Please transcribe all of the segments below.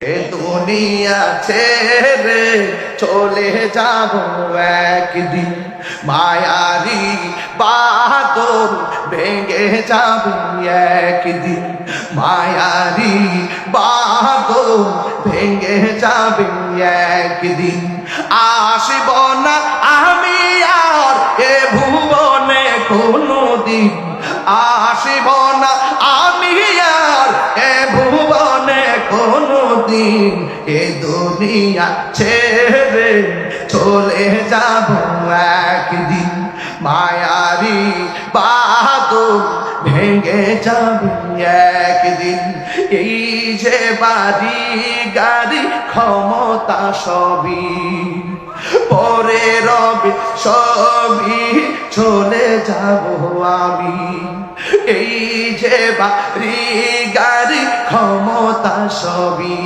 এ দুনিয়া ছেড়ে চলে যাব একদিন, মায়ারি বাদল ভেঙে যাবে একদিন, মায়ারি বাদল ভেঙে যাবে একদিন। আসব না আমি আর এ ভুবনে কোনদিন, আসব না আমি আর এ ভুবনে কোনদিন। এ দুনিয়া ছেড়ে চলে যাব একদিন, মায়ারি বাদল ভেঙে যাবে একদিন। এই যে বাড়ি গাড়ি ক্ষমতা সবই পরে রবে সবই চলে যাব আমি। এই যে বাড়ি গাড়ি ক্ষমতা সবই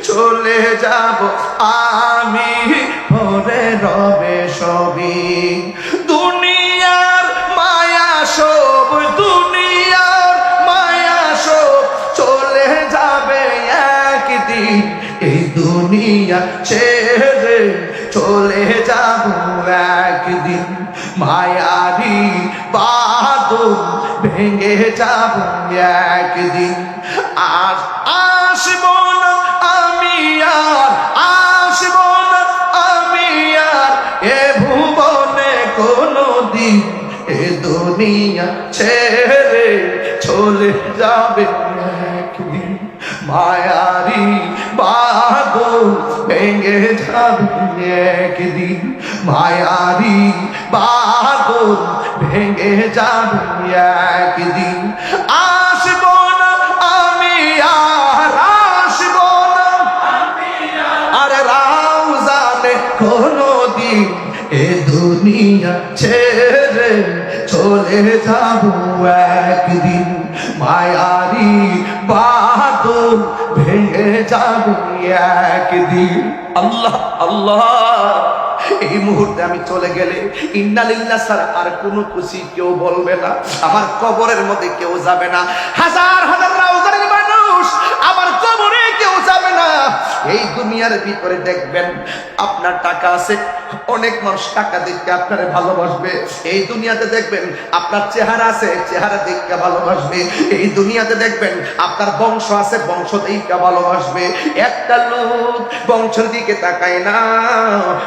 চলে যাব আমি, পরে রবে সবই। দুনিয়ার মায়া সব, দুনিয়ার মায়া সব চলে যাবে একদিন। এই দুনিয়া ছেড়ে চলে যাব একদিন, মায়ারি বাদল ভেঙে যাব একদিন। আর আসব না আমি আর, আসব না আমি আর এ ভুবনে কোনদিন। এ দুনিয়া ছেড়ে চলে যাবে একদিন, মায়ারি বাদল ভেঙে যাবে একদিন, মায়ারি বাদল ভেঙে যাবে একদিন। আসব না আমি আর, আসব না আর রাউজানে কোনদিন। এ দুনিয়া ছেড়ে চলে যাব একদিন, মায়ারি বাদল ভেঙে যাবে একদিন। আল্লাহ আল্লাহ, এই মুহূর্তে আমি চলে গেলে ইন্নালিল্লাহ ছাড়া আর কোনো খুশি কেউ বলবে না, আমার কবরের মধ্যে কেউ যাবে না। হাজার হাজার রাউজানের মানুষ আমার কবরে কেউ যাবে না। এই দুনিয়ার ভিতরে দেখবেন আপনার টাকা আছে, অনেক মানুষ টাকা দেখতে আপনারে ভালোবাসবে। এই দুনিয়াতে দেখবেন আপনার চেহারা আছে, চেহারা দেখতে ভালোবাসবে। এই দুনিয়াতে দেখবেন আপনার বংশ আছে, বংশ দেখতে ভালোবাসবে। একটা লোক বংশের দিকে তাকায় না,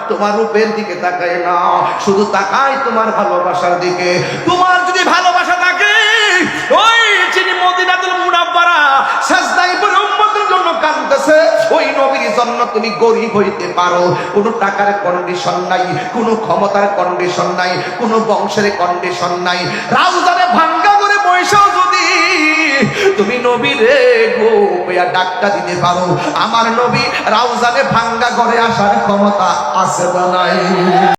তোমার রূপের দিকে তাকায় না, শুধু তাকায় তোমার ভালোবাসার দিকে। তোমার যদি ভালোবাসা থাকে, ওই যিনি মদিনাতুল মুনাওয়ারা সাজদায় পড়ে উম্মতের জন্য কাঁদতেছে, ওই নবীর জন্য তুমি গরীব হইতে পারো। কোনো টাকার কন্ডিশন নাই, কোনো ক্ষমতার কন্ডিশন নাই, কোনো বংশের কন্ডিশন নাই। রাউজানে ভাঙ্গা করে বৈশাও যদি তুমি নবীরে গো ডাক্তা দিতে পারো, আমার নবী রাউজানে ভাঙ্গা করে আসার ক্ষমতা আছে বা নাই?